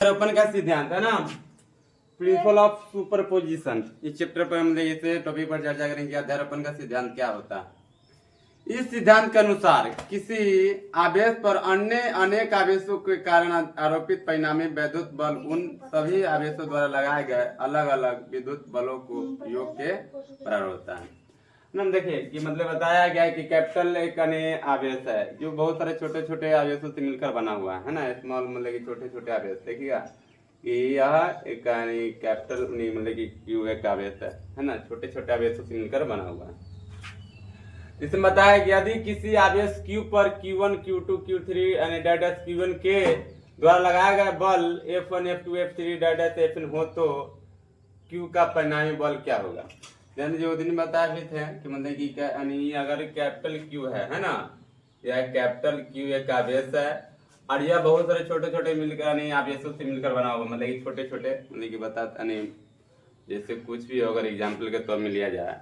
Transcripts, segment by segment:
अध्यारोपण का सिद्धांत है ना, प्रिंसिपल ऑफ सुपरपोजिशन। इस चैप्टर पर हम इसे टॉपिक पर चर्चा करेंगे। अध्यारोपण का सिद्धांत क्या होता है। इस सिद्धांत के अनुसार किसी आवेश पर अन्य अनेक आवेशों के कारण आरोपित परिणामी विद्युत बल उन सभी आवेशों द्वारा लगाए गए अलग अलग विद्युत बलों को योग के बराबर होता है। हम देखिए कि मतलब बताया गया है कि कैपिटल एक आवेश है जो बहुत सारे छोटे छोटे आवेशों से मिलकर बना हुआ है ना। स्मॉल मतलब कि छोटे छोटे आवेश देखिएगा कि यह एक कैपिटल मतलब कि क्यू एक आवेश है ना, छोटे छोटे आवेशों से मिलकर बना हुआ है। इसमें बताया कि यदि किसी आवेश Q पर Q1, Q2, Q3 Q1 के द्वारा लगाया गया बल F1, F2, F3 Fn हो तो Q का परिणामी बल क्या होगा। जो दिन बताया भी थे कि मतलब कि अगर कैपिटल Q है ना, यह कैपिटल Q एक आवेश है और यह बहुत सारे छोटे छोटे मिलकर आवेशों से मिलकर बना हुआ, मतलब कि छोटे छोटे मतलब कि बता जैसे कुछ भी अगर एग्जाम्पल के तौर में लिया जाए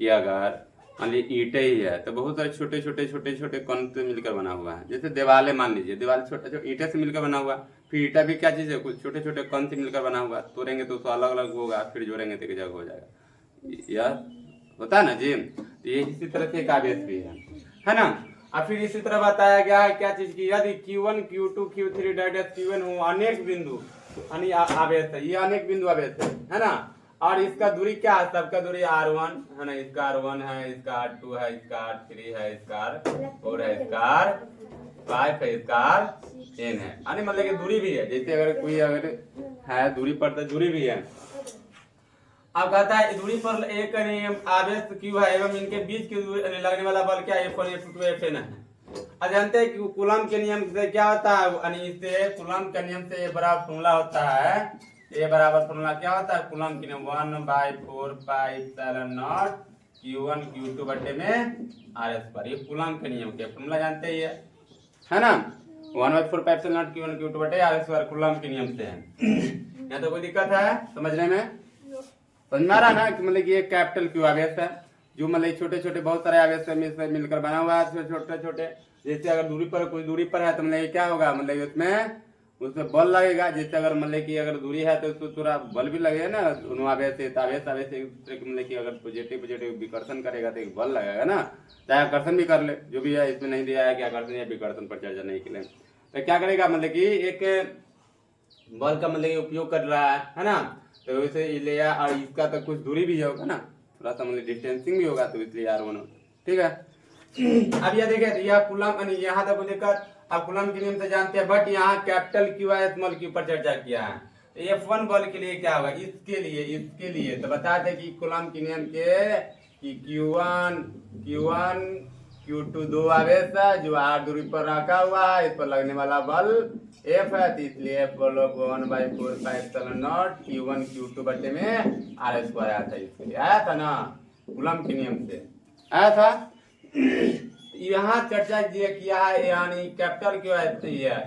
कि अगर मान लीजिए ईंटें ही है तो बहुत सारे छोटे छोटे छोटे छोटे कण से मिलकर बना हुआ है। जैसे दीवारें मान लीजिए, दीवार छोटे छोटे ईंटे से मिलकर बना हुआ, फिर ईंटा भी क्या चीज़ है, कुछ छोटे छोटे कण से मिलकर बना हुआ। तोड़ेंगे तो उसको अलग अलग होगा, फिर जोड़ेंगे तो एक जगह हो जाएगा। यह होता है ना जी। तो ये इसी तरह से एक आवेश भी है ना। और फिर इसी तरह बताया गया है क्या चीज की, यदि Q1, Q2, Q3 Q1 हो अनेक बिंदु आवेश है, ये अनेक बिंदु आवेश है ना। और इसका दूरी क्या है, सबका दूरी R1 है ना, इसका R1 है, इसका R2 है, इसका R3 है, इसका R4 है, इसका R5 है, इसका RN है। मतलब कि दूरी भी है। जैसे अगर कोई है दूरी पर तो दूरी भी है। अब कहता है दूरी पर एक आवेश Q है एवं इनके बीच की लगने वाला बल क्या है, F1, F2, Fn है। अब जानते हैं कि कूलम के नियम से क्या होता है, इससे कूलम के नियम से ये बराबर फॉर्मूला होता है। ये बराबर फॉर्मूला क्या होता है कूलम के नियम 1/4πε0 Q1 Q2 बटे में RS पर। ये कूलम के नियम के फॉर्मूला जानते ही है ना। 1/4πε0 Q1 Q2 बटे RS पर कूलम के नियम से है। यहाँ तो कोई दिक्कत है समझने में, समझ में आ रहा ना कि मतलब कि ये कैपिटल Q आवेश है जो मतलब छोटे छोटे बहुत सारे आवेश से मिलकर बना हुआ है छोटे छोटे। जैसे अगर दूरी पर कोई दूरी पर है तो मतलब क्या होगा, मतलब उसमें बल लगेगा। जैसे अगर मतलब कि अगर दूरी है तो उसको थोड़ा बल भी लगेगा ना। दोनों आवेश मतलब कि अगर पॉजिटिव विकर्षण करेगा तो एक बल लगेगा ना, चाहे आकर्षण भी कर ले। जो भी है इसमें नहीं दिया है कि आकर्षण या विकर्षण पर चर्चा नहीं के लिए तो क्या करेगा, मतलब कि एक बल का मतलब उपयोग कर रहा है ना। तो वैसे लिया और इसका तो कुछ दूरी भी होगा ना, थोड़ा सा मतलब डिस्टेंसिंग भी होगा, तो इसलिए R1 ठीक है। अब यह देखें यह कूलम यहाँ तक लेकर अब कूलम के नियम से जानते हैं, बट यहाँ कैपिटल Q है स्मॉल Q पर चर्चा किया है। तो F1 बल के लिए क्या होगा, इसके लिए तो बताते कि कूलम के नियम के कि Q1 Q2 दो आवेश है जो R दूरी पर रखा हुआ है, इस पर लगने वाला बल F है, तो इसलिए F बल 1/4πε0 Q1 Q2 बटे में R² आया था। इसके आया था ना कूलम के नियम से आया था। यहाँ चर्चा किया है यानी कैपिटल Q है,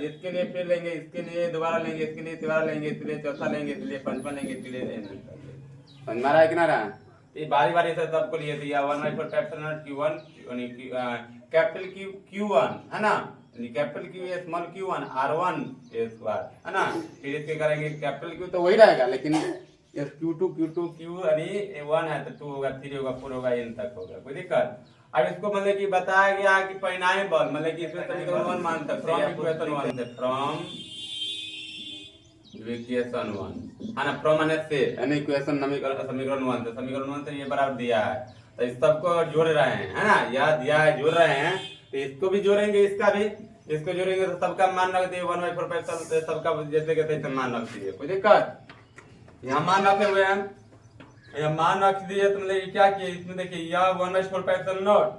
इसके लिए फिर लेंगे, इसके लिए दोबारा लेंगे, इसके लिए तीसरा लेंगे, इसलिए चौथा लेंगे, इसलिए पंचमा लेंगे, इसलिए समझ में आ रहा है कि ना रहा। ये बारी बारी से सबको लिए दिया 1/4πε0 Q1 कैपिटल Q1 है ना, capital Q small Q1 R1 है ना। फिर इसके करेंगे कैपिटल Q तो वही रहेगा, लेकिन Q2 Q 1 है तो 2 होगा, 3 होगा, 4 होगा, n तक होगा, कोई दिक्कत। अब इसको मतलब कि बताया गया कि परिणामी बल मतलब कि इसमें समीकरण 1 मान सकते हैं फ्रॉम इक्वेशन 1 है ना। फ्रॉम माने से यानी इक्वेशन समीकरण 1 से, समीकरण 1 से ये बराबर दिया है तो इस सबको जोड़ रहे हैं है ना। यह दिया है जोड़ रहे हैं तो इसको भी जोड़ेंगे, इसको जोड़ेंगे तो सबका मान रख दिए 1/4π सबका जैसे के तैसे मान रख दिए, कोई दिक्कत। यहाँ मान रखे हुए हैं, यह मान रख दिए तो मतलब क्या किया इसमें देखिए यह 1/4πε0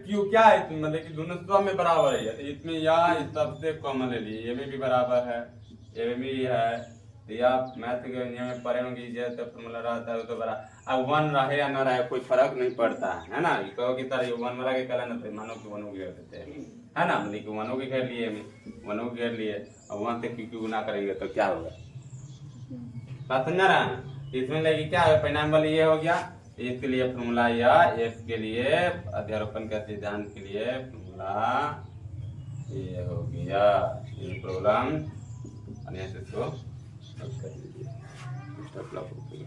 Q क्या है इसमें मतलब कि दोनों सब में बराबर है, तो इसमें यह सबसे कॉमन ले लिए, ये में भी बराबर है, ये में भी है। तो यह मैथ के नियम में पढ़े होंगे जैसे फॉर्मूला रहता है तो बड़ा अब 1 रहे या न रहे कोई फर्क नहीं पड़ता है ना। कहो कि सर ये 1 वाला के कहला ना तो मानो कि 1 घेर देते है ना, मतलब कि 1 के घेर लिए 1 घेर लिए, अब 1 से Q गुना करेंगे तो क्या होगा, बात समझ रहा है। इसमें लगी क्या है परिणाम बल ये हो गया, इसके लिए फॉर्मूला या F के लिए अध्यारोपण का सिद्धांत के लिए फॉर्मूला ये हो गया। ये प्रॉब्लम इसको डेवलप होगी।